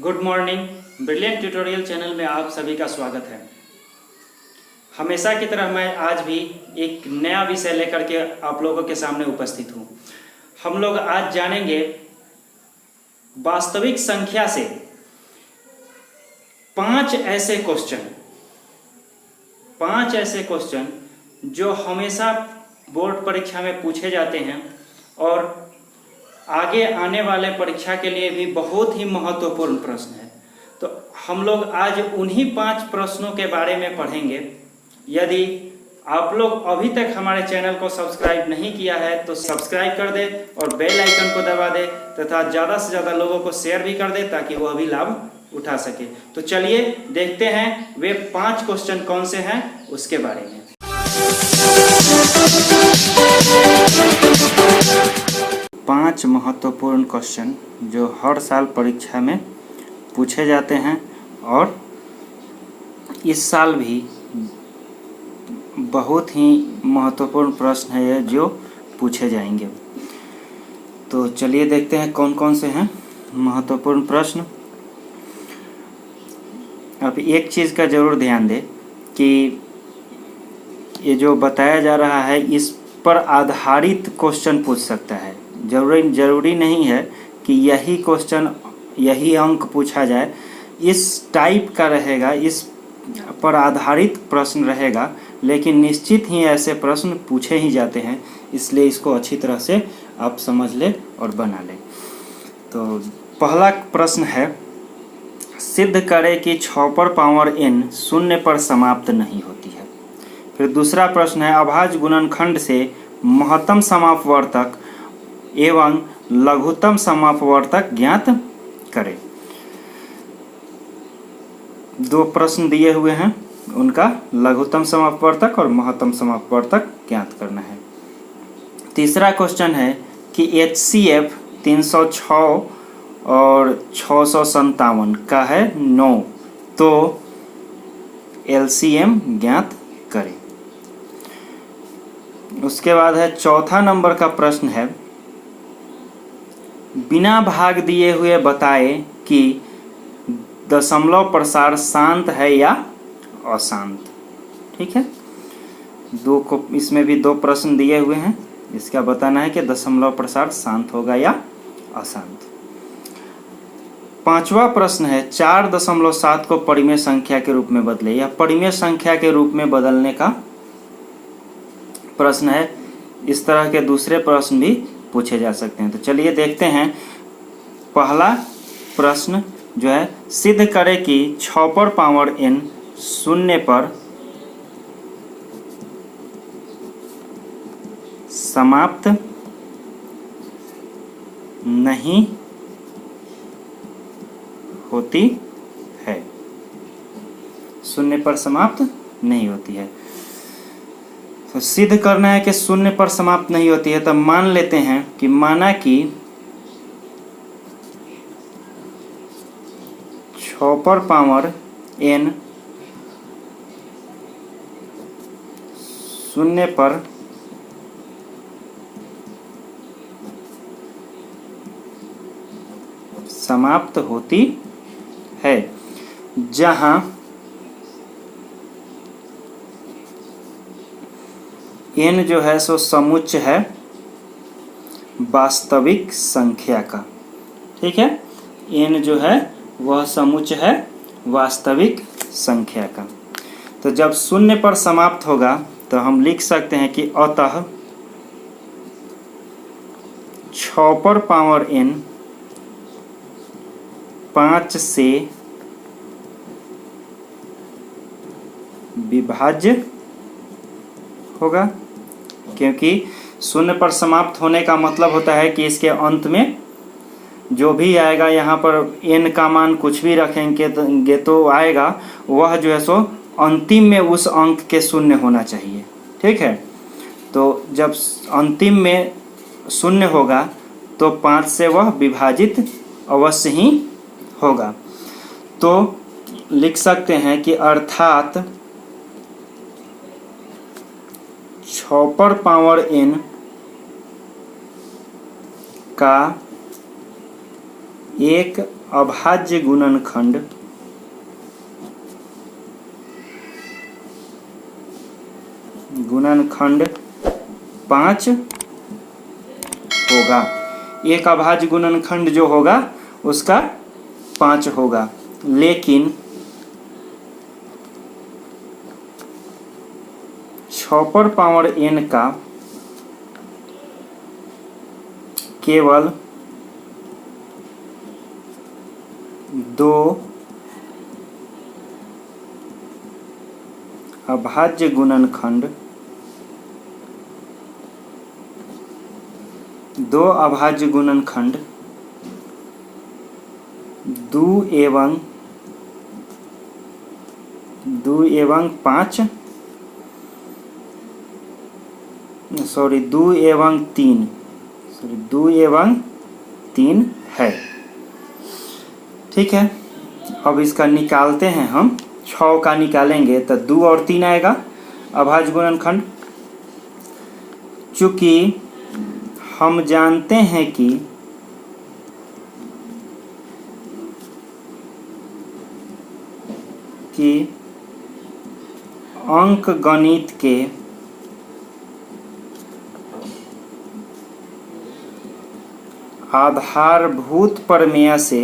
Good morning. Brilliant tutorial channel में आप सभी का स्वागत है। हमेशा की तरह मैं आज भी एक नया विषय लेकर के आप लोगों के सामने उपस्थित हूँ। हम लोग आज जानेंगे वास्तविक संख्या से 5 ऐसे क्वेश्चन जो हमेशा बोर्ड परीक्षा में पूछे जाते हैं और आगे आने वाले परीक्षा के लिए भी बहुत ही महत्वपूर्ण प्रश्न है। तो हम लोग आज उन्हीं 5 प्रश्नों के बारे में पढ़ेंगे। यदि आप लोग अभी तक हमारे चैनल को सब्सक्राइब नहीं किया है तो सब्सक्राइब कर दे और बेल आइकन को दबा दे तथा ज़्यादा से ज़्यादा लोगों को शेयर भी कर दे ताकि वह भी लाभ उठा सके। तो चलिए देखते हैं वे 5 क्वेश्चन कौन से हैं उसके बारे में। पांच महत्वपूर्ण क्वेश्चन जो हर साल परीक्षा में पूछे जाते हैं और इस साल भी बहुत ही महत्वपूर्ण प्रश्न है ये जो पूछे जाएंगे। तो चलिए देखते हैं कौन कौन से हैं महत्वपूर्ण प्रश्न। अब एक चीज़ का ज़रूर ध्यान दें कि ये जो बताया जा रहा है इस पर आधारित क्वेश्चन पूछ सकता है। जरूरी नहीं है कि यही क्वेश्चन यही अंक पूछा जाए। इस टाइप का रहेगा, इस पर आधारित प्रश्न रहेगा, लेकिन निश्चित ही ऐसे प्रश्न पूछे ही जाते हैं, इसलिए इसको अच्छी तरह से आप समझ लें और बना लें। तो पहला प्रश्न है, सिद्ध करें कि 6 पर पावर n शून्य पर समाप्त नहीं होती है। फिर दूसरा प्रश्न है, अभाज्य गुणनखंड से महत्तम समापवर्तक एवं लघुत्तम समापवर्तक ज्ञात करें। 2 प्रश्न दिए हुए हैं, उनका लघुत्तम समापवर्तक और महत्तम समापवर्तक ज्ञात करना है। तीसरा क्वेश्चन है कि HCF 306 और 657 का है 9, तो LCM ज्ञात करें। उसके बाद है चौथा नंबर का प्रश्न है, बिना भाग दिए हुए बताए कि दशमलव प्रसार शांत है या अशांत। ठीक है, इसमें भी 2 प्रश्न दिए हुए हैं, इसका बताना है कि दशमलव प्रसार शांत होगा या अशांत। 5वां प्रश्न है, 4.7 को परिमेय संख्या के रूप में बदले। या परिमेय संख्या के रूप में बदलने का प्रश्न है। इस तरह के दूसरे प्रश्न भी पूछे जा सकते हैं। तो चलिए देखते हैं। पहला प्रश्न जो है, सिद्ध करें कि 6 पर पावर n शून्य पर समाप्त नहीं होती है। शून्य पर समाप्त नहीं होती है। तो सिद्ध करना है कि शून्य पर समाप्त नहीं होती है। तब मान लेते हैं कि माना कि 6 पर पावर n शून्य पर समाप्त होती है, जहां n जो है सो समुच्चय है वास्तविक संख्या का। ठीक है, n जो है वह समुच्चय है वास्तविक संख्या का। तो जब शून्य पर समाप्त होगा तो हम लिख सकते हैं कि अतः 6 पर पावर n 5 से विभाज्य होगा, क्योंकि शून्य पर समाप्त होने का मतलब होता है कि इसके अंत में जो भी आएगा, यहाँ पर n का मान कुछ भी रखेंगे तो आएगा, वह जो है सो अंतिम में उस अंक के शून्य होना चाहिए। ठीक है, तो जब अंतिम में शून्य होगा तो 5 से वह विभाजित अवश्य ही होगा। तो लिख सकते हैं कि अर्थात 6 पर पावर n का एक अभाज्य गुणनखंड गुणनखंड 5 होगा। एक अभाज्य गुणनखंड जो होगा उसका 5 होगा, लेकिन 6n का केवल 2 अभाज्य गुणनखंड 2 अभाज्य गुणनखंड 2 एवं 5 2 एवं 3 है। ठीक है, अब इसका निकालते हैं हम। 6 का निकालेंगे तो 2 और 3 आएगा अभाज्य गुणनखंड। चूंकि हम जानते हैं कि अंक गणित के आधारभूत प्रमेय से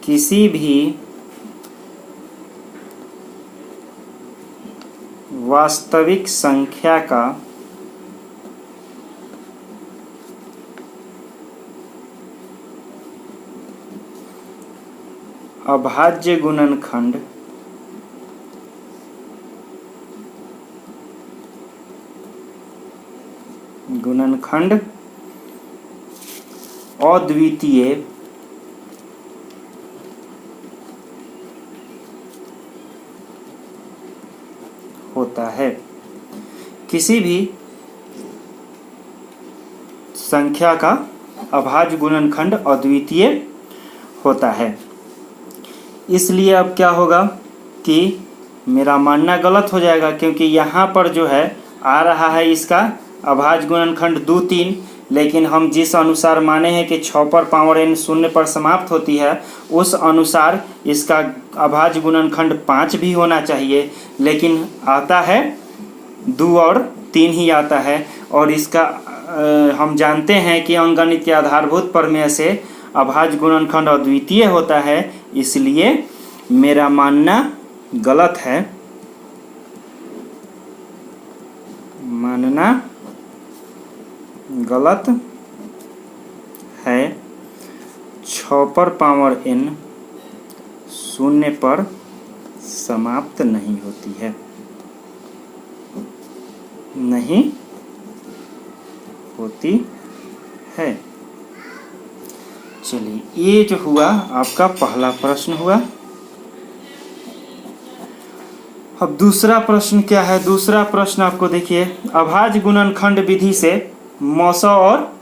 किसी भी वास्तविक संख्या का अभाज्य गुणनखंड अद्वितीय होता है। किसी भी संख्या का अभाज्य गुणनखंड अद्वितीय होता है। इसलिए अब क्या होगा कि मेरा मानना गलत हो जाएगा, क्योंकि यहाँ पर जो है आ रहा है इसका अभाज्य गुणनखंड 2 3, लेकिन हम जिस अनुसार माने हैं कि 6 पर पावर n 0 पर समाप्त होती है, उस अनुसार इसका अभाज्य गुणनखंड 5 भी होना चाहिए, लेकिन आता है 2 और 3 ही आता है। और इसका हम जानते हैं कि अंकगणित के आधारभूत प्रमेय से अभाज्य गुणनखंड अद्वितीय होता है, इसलिए मेरा मानना गलत है। मानना गलत है। 6 पर पावर n 0 पर समाप्त नहीं होती है, नहीं होती है। चलिए, ये जो हुआ आपका पहला प्रश्न हुआ। अब दूसरा प्रश्न क्या है? दूसरा प्रश्न आपको देखिए, अभाज्य गुणनखंड विधि से मौसा और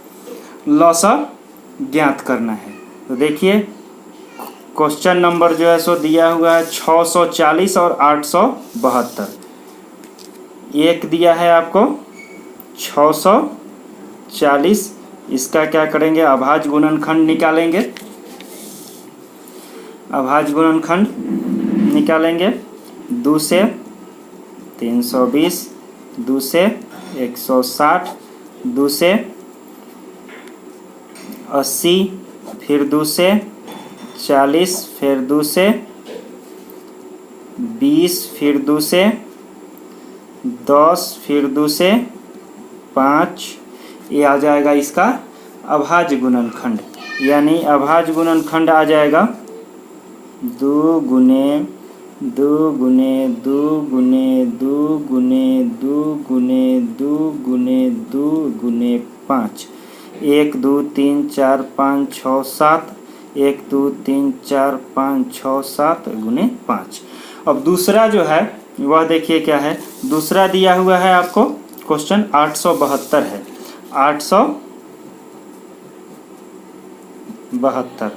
लौसा ज्ञात करना है। तो देखिए क्वेश्चन नंबर जो है सो दिया हुआ है 640 और 872। एक दिया है आपको 640, इसका क्या करेंगे? अभाज्य गुणनखंड निकालेंगे। अभाज्य गुणनखंड निकालेंगे। 2 से 320, 2 से 160, 2 से 80, फिर 2 से 40, फिर 2 से 20, फिर 2 से 10, फिर 2 से 5। ये आ जाएगा इसका अभाज्य गुणनखंड। यानी अभाज्य गुणनखंड आ जाएगा 2 गुने 2 गुने 2 गुने 2 गुने 2 गुने 2 गुने 2 गुने 5। 1 2 3 4 5 6 7। 1 2 3 4 5 6 7 गुने 5। अब दूसरा जो है वह देखिए क्या है। दूसरा दिया हुआ है आपको क्वेश्चन 872 है। 872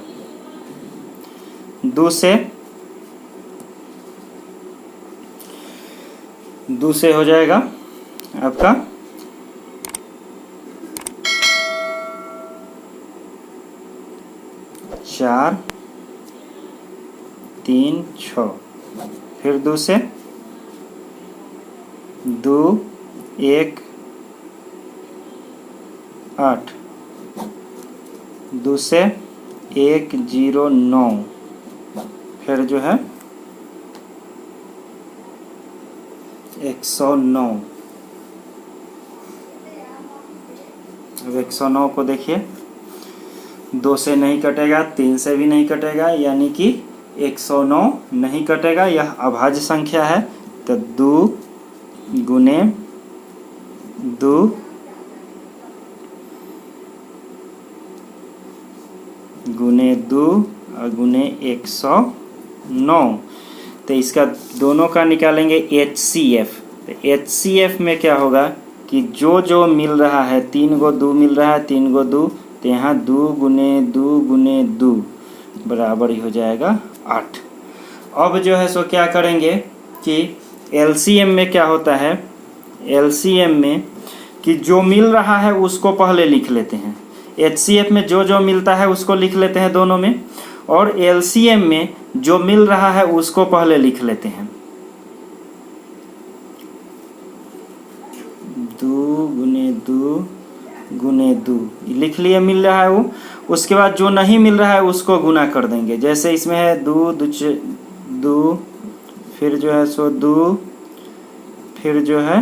2 से हो जाएगा आपका 4 3 6। फिर 2 से 2 1 8, 2 से 1 0 9। फिर जो है 109। अब 109 को देखिए, 2 से नहीं कटेगा, 3 से भी नहीं कटेगा, यानी कि 109 नहीं कटेगा, यह अभाज्य संख्या है। तो 2 गुने 2 गुने 2 और गुने 109। तो इसका दोनों का निकालेंगे HCF। तो HCF में क्या होगा कि जो जो मिल रहा है, 3 गो 2 मिल रहा है, 3 गो 2, तो यहाँ 2 गुने 2 गुने 2 बराबर ही हो जाएगा 8। अब जो है सो क्या करेंगे कि LCM में क्या होता है, LCM में कि जो मिल रहा है उसको पहले लिख लेते हैं। HCF में जो जो मिलता है उसको लिख लेते हैं दोनों में, और LCM में जो मिल रहा है उसको पहले लिख लेते हैं। 2 गुने 2 गुने 2 लिख लिए, मिल रहा है वो। उसके बाद जो नहीं मिल रहा है उसको गुना कर देंगे। जैसे इसमें है 2 2, फिर जो है सो 2, फिर जो है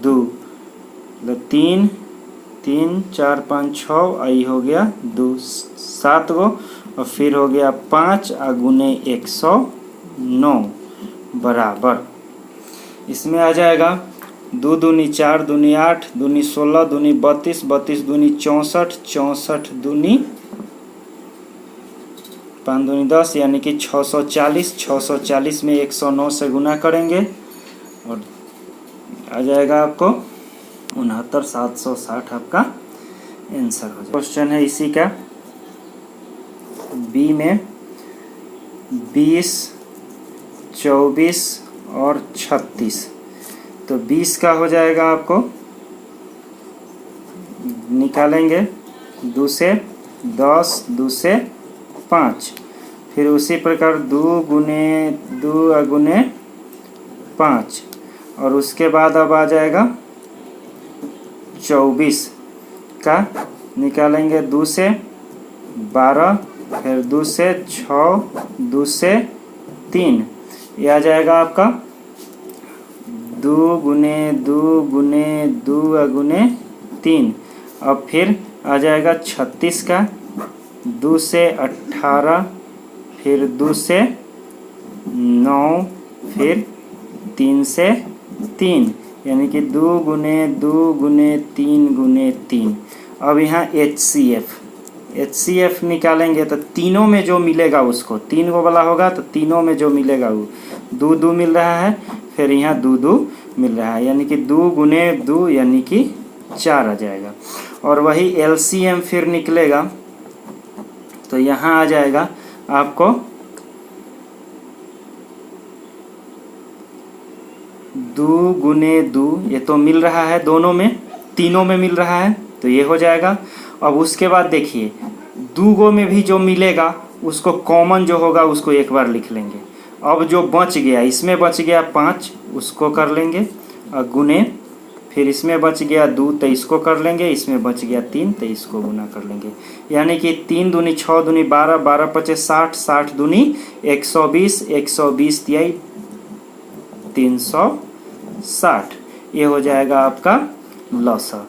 2, मतलब 3 3 4 5 6, आई हो गया 2 7 गो, और फिर हो गया 5 गुने 109 बराबर। इसमें आ जाएगा 2 दूनी 4 दूनी 8 दूनी 16 दूनी 32 32 दूनी 64 64 दूनी 5 दूनी 10, यानी कि 640। 640 में 109 से गुना करेंगे और आ जाएगा आपको 69,760 आपका आंसर हो जाएगा। क्वेश्चन है इसी का बी में 20 24 और 36। तो 20 का हो जाएगा, आपको निकालेंगे 2 से 10 2 से 5, फिर उसी प्रकार 2 गुने 2 गुने 5, और उसके बाद अब आ जाएगा 24 का निकालेंगे 2 से 12, फिर 2 से 6 2 से 3, ये आ जाएगा आपका 2 गुने 2 गुने 2 गुने 3। अब फिर आ जाएगा 36 का 2 से 18, फिर 2 से 9, फिर 3 से 3, यानी कि 2 गुने 2 गुने 3 गुने 3। अब यहाँ HCF निकालेंगे तो तीनों में जो मिलेगा उसको, 3 गो वाला होगा तो तीनों में जो मिलेगा वो 2 2 मिल रहा है, फिर यहाँ 2 2 मिल रहा है, यानी कि 2 गुने 2 यानी कि 4 आ जाएगा। और वही LCM फिर निकलेगा तो यहाँ आ जाएगा आपको 2 गुने 2, ये तो मिल रहा है दोनों में, तीनों में मिल रहा है, तो ये हो जाएगा। अब उसके बाद देखिए 2 गो में भी जो मिलेगा उसको कॉमन जो होगा उसको एक बार लिख लेंगे। अब जो बच गया, इसमें बच गया 5, उसको कर लेंगे और गुने, फिर इसमें बच गया 2 तो इसको कर लेंगे, इसमें बच गया 3 तो इसको गुना कर लेंगे, यानी कि 3 दूनी 6 दूनी 12 12 25 60 60 दूनी 120 120 तिहाई 360। ये हो जाएगा आपका लौसा।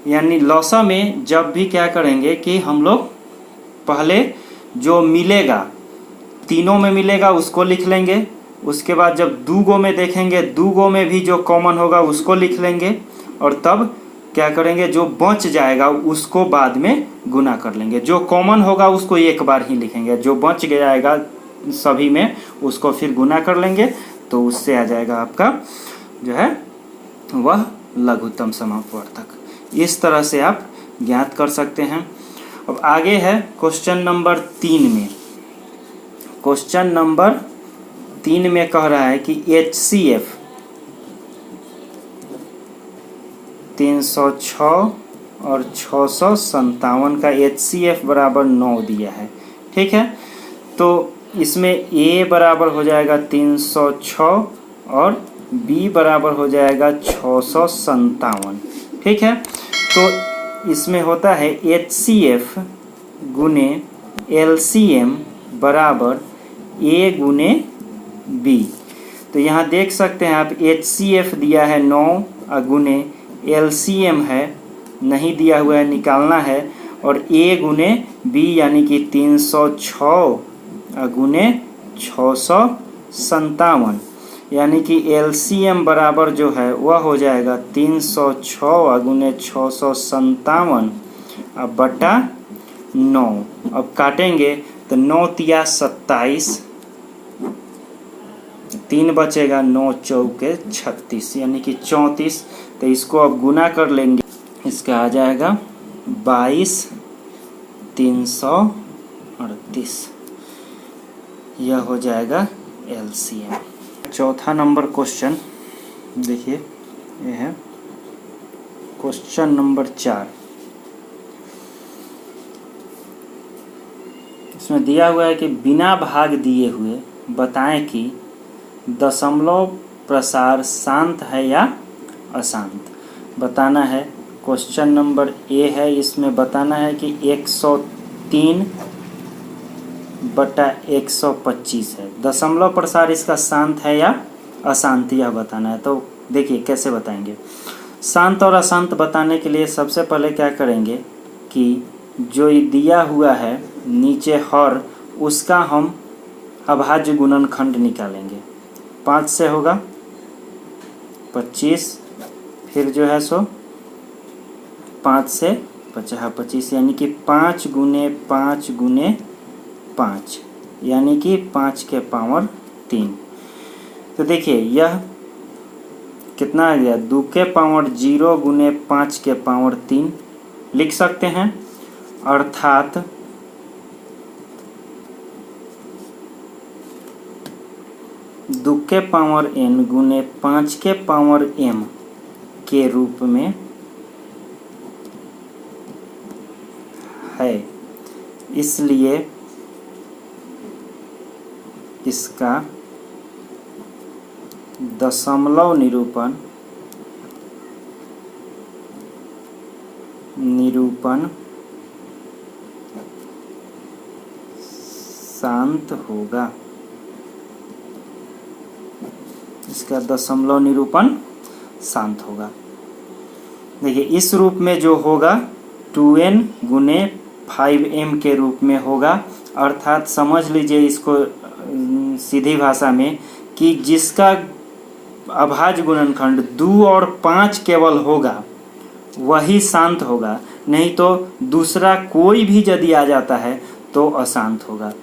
यानी लौसा में जब भी क्या करेंगे कि हम लोग पहले जो मिलेगा, तीनों में मिलेगा उसको लिख लेंगे, उसके बाद जब 2 गो में देखेंगे 2 गो में भी जो कॉमन होगा उसको लिख लेंगे, और तब क्या करेंगे जो बच जाएगा उसको बाद में गुना कर लेंगे। जो कॉमन होगा उसको एक बार ही लिखेंगे, जो बच जाएगा सभी में उसको फिर गुना कर लेंगे, तो उससे आ जाएगा आपका जो है वह लघुत्तम समापवर्तक। इस तरह से आप ज्ञात कर सकते हैं। अब आगे है क्वेश्चन नंबर 3 में। क्वेश्चन नंबर 3 में कह रहा है कि 306 और 657 का HCF बराबर 9 दिया है। ठीक है, तो इसमें A बराबर हो जाएगा 306 और B बराबर हो जाएगा 657। ठीक है, तो इसमें होता है HCF गुने LCM बराबर A गुने B। तो यहाँ देख सकते हैं आप HCF दिया है 9 गुने LCM है नहीं दिया हुआ है, निकालना है, और A गुने B यानी कि 306 गुने 657, यानी कि LCM बराबर जो है वह हो जाएगा 306 गुने 657 बटा 9। अब काटेंगे तो 9 तिया 27, 3 बचेगा, 9 चौके 36 यानी कि 34। तो इसको अब गुना कर लेंगे, इसका आ जाएगा 22,338। यह हो जाएगा LCM। चौथा नंबर क्वेश्चन देखिए, यह है क्वेश्चन नंबर 4। इसमें दिया हुआ है कि बिना भाग दिए हुए बताएं कि दशमलव प्रसार शांत है या अशांत। बताना है। क्वेश्चन नंबर A है, इसमें बताना है कि 103/125 है। दशमलव प्रसार इसका शांत है या अशांत, यह बताना है। तो देखिए कैसे बताएंगे। शांत और अशांत बताने के लिए सबसे पहले क्या करेंगे कि जो दिया हुआ है नीचे हर, उसका हम अभाज्य गुणनखंड निकालेंगे। 5 से होगा 25, फिर जो है सो 5 से 25 यानी कि 5 गुने 5 गुने 5 यानी कि 5 के पावर 3। तो देखिए यह कितना आ गया, 2 के पावर 0 गुने 5 के पावर 3 लिख सकते हैं, अर्थात 2 के पावर n गुने 5 के पावर m के रूप में है। इसलिए इसका दशमलव निरूपण शांत होगा। इसका दशमलव निरूपण शांत होगा। देखिए इस रूप में जो होगा 2n गुने 5m के रूप में होगा, अर्थात समझ लीजिए इसको सीधी भाषा में कि जिसका अभाज्य गुणनखंड 2 और 5 केवल होगा वही शांत होगा, नहीं तो दूसरा कोई भी यदि आ जाता है तो अशांत होगा।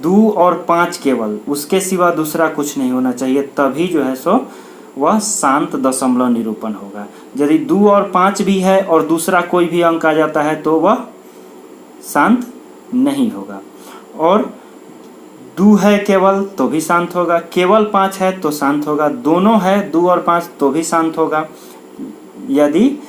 2 और 5 केवल, उसके सिवा दूसरा कुछ नहीं होना चाहिए, तभी जो है सो वह शांत दशमलव निरूपण होगा। यदि 2 और 5 भी है और दूसरा कोई भी अंक आ जाता है तो वह शांत नहीं होगा। और 2 है केवल तो भी शांत होगा, केवल 5 है तो शांत होगा, दोनों है 2 और 5 तो भी शांत होगा। यदि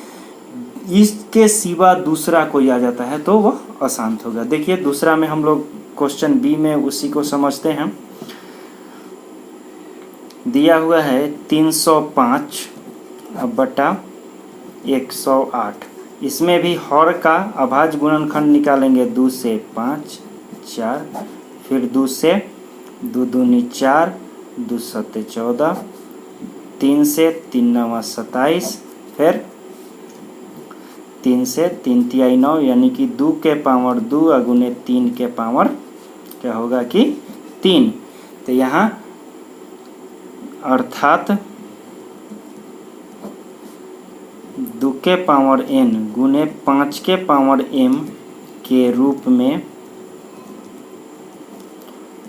इसके सिवा दूसरा कोई आ जाता है तो वह अशांत होगा। देखिए दूसरा में हम लोग क्वेश्चन बी में उसी को समझते हैं। दिया हुआ है 305/108। इसमें भी हर का अभाज्य गुणनखंड निकालेंगे। 2 से 5 4, फिर 2 से 2 दूनी 4, 2 सत्ते 14, 3 से 3 नवा 27, फिर 3 से 3 तिहाई 9 यानी कि 2 के पावर 2 गुने 3 के पावर क्या होगा कि 3। तो यहाँ अर्थात 2 के पावर n गुने 5 के पावर m के रूप में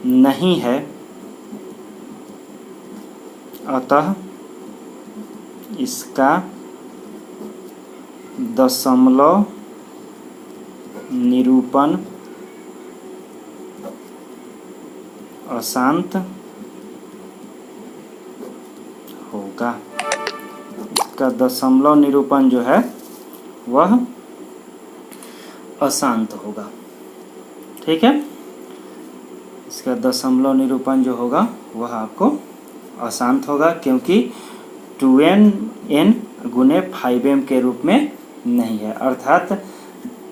नहीं है, अतः इसका दशमलव निरूपण अशांत होगा। इसका दशमलव निरूपण जो है वह अशांत होगा। ठीक है, इसका दशमलव निरूपण जो होगा वह आपको अशांत होगा, क्योंकि 2n गुने 5m के रूप में नहीं है, अर्थात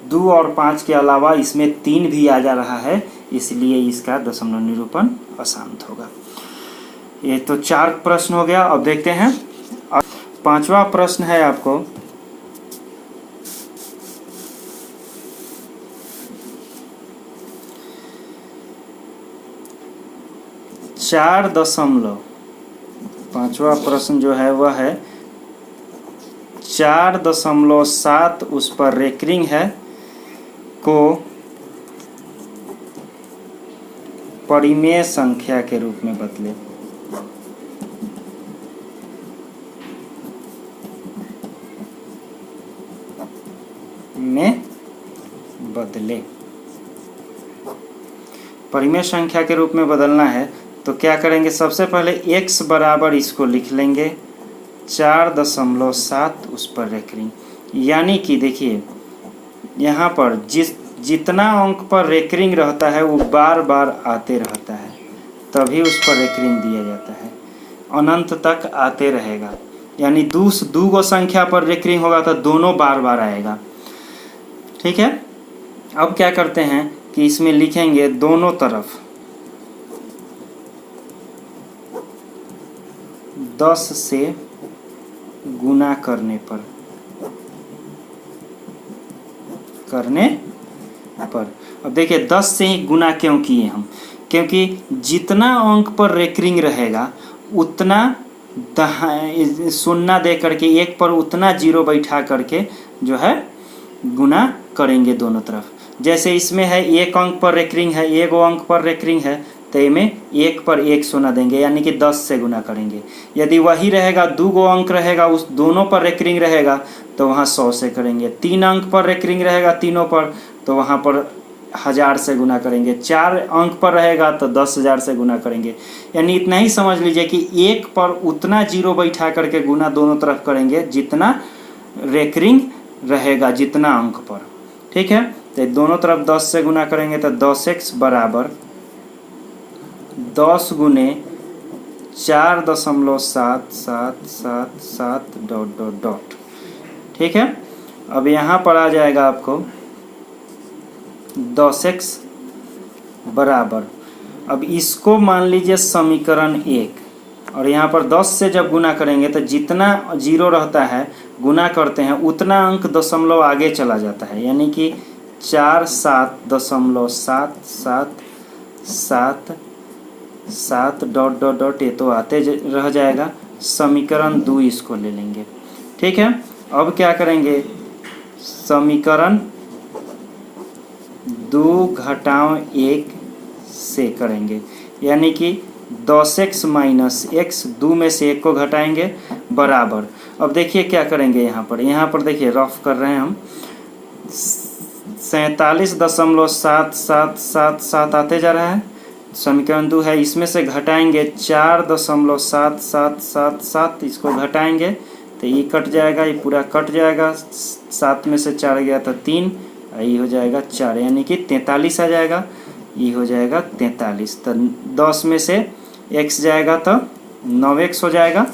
2 और 5 के अलावा इसमें 3 भी आ जा रहा है, इसलिए इसका दशमलव निरूपण अशांत होगा। ये तो 4 प्रश्न हो गया। अब देखते हैं 5वां प्रश्न है आपको, पांचवा प्रश्न जो है वह है 4.7 उस पर रेकरिंग है को परिमेय संख्या के रूप में बदले। परिमेय संख्या के रूप में बदलना है तो क्या करेंगे, सबसे पहले x बराबर इसको लिख लेंगे 4.7 उस पर रेकरिंग, यानी कि देखिए यहाँ पर जितना अंक पर रेकरिंग रहता है वो बार बार आते रहता है, तभी उस पर रेकरिंग दिया जाता है, अनंत तक आते रहेगा। यानी दो गो संख्या पर रेकरिंग होगा तो दोनों बार बार आएगा। ठीक है, अब क्या करते हैं कि इसमें लिखेंगे दोनों तरफ 10 से गुना करने पर अब देखिए 10 से ही गुना क्यों किए हम, क्योंकि जितना अंक पर रेकरिंग रहेगा उतना शून्य दे करके एक पर उतना जीरो बैठा करके जो है गुना करेंगे दोनों तरफ। जैसे इसमें है एक अंक पर रेकरिंग है, एक अंक पर रेकरिंग है, तो इसमें एक पर एक शून्य देंगे, यानी कि 10 से गुना करेंगे। यदि वही रहेगा 2 गो अंक रहेगा उस दोनों पर रेकरिंग रहेगा तो वहाँ 100 से करेंगे। 3 अंक पर रेकरिंग रहेगा तीनों पर तो वहाँ पर 1000 से गुना करेंगे। 4 अंक पर रहेगा तो 10,000 से गुना करेंगे। यानी इतना ही समझ लीजिए कि एक पर उतना जीरो बैठा करके गुना दोनों तरफ करेंगे जितना रेकरिंग रहेगा, जितना अंक पर। ठीक है, तो दोनों तरफ 10 से गुना करेंगे तो 10x बराबर 10 गुने 4.77777 ... ठीक है, अब यहाँ पर आ जाएगा आपको 10x बराबर, अब इसको मान लीजिए समीकरण 1, और यहाँ पर 10 से जब गुना करेंगे तो जितना जीरो रहता है गुना करते हैं उतना अंक दशमलव आगे चला जाता है, यानी कि 47.777 ... ये तो आते रह जाएगा। समीकरण 2 इसको ले लेंगे। ठीक है, अब क्या करेंगे, समीकरण 2 घटाव 1 से करेंगे, यानी कि 10x माइनस x, 2 में से 1 को घटाएंगे बराबर। अब देखिए क्या करेंगे, यहाँ पर देखिए रफ कर रहे हैं हम, 47.777 आते जा रहा है, समीकरण 2 है, इसमें से घटाएंगे 4.777, इसको घटाएंगे तो ये कट जाएगा, ये पूरा कट जाएगा, 7 में से 4 गया तो 3, ये हो जाएगा 4, यानी कि 43 आ जाएगा, ये हो जाएगा 43। तो 10 में से x जाएगा तो 9x हो जाएगा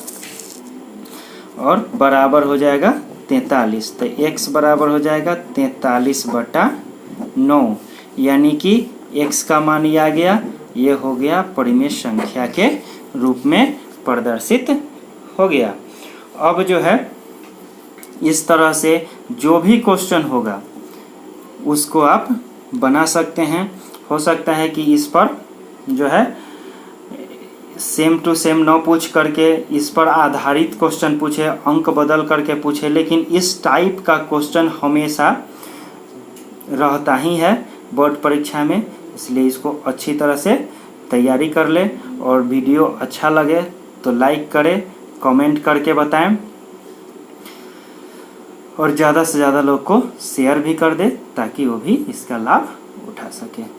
और बराबर हो जाएगा 43। तो x बराबर हो जाएगा 43/9, यानी कि x का मान ये आ गया, ये हो गया परिमेय संख्या के रूप में प्रदर्शित हो गया। अब जो है इस तरह से जो भी क्वेश्चन होगा उसको आप बना सकते हैं। हो सकता है कि इस पर जो है सेम टू सेम न पूछ करके इस पर आधारित क्वेश्चन पूछे, अंक बदल करके पूछे, लेकिन इस टाइप का क्वेश्चन हमेशा रहता ही है बोर्ड परीक्षा में, इसलिए इसको अच्छी तरह से तैयारी कर ले। और वीडियो अच्छा लगे तो लाइक करें, कमेंट करके बताएं और ज़्यादा से ज़्यादा लोग को शेयर भी कर दे ताकि वो भी इसका लाभ उठा सके।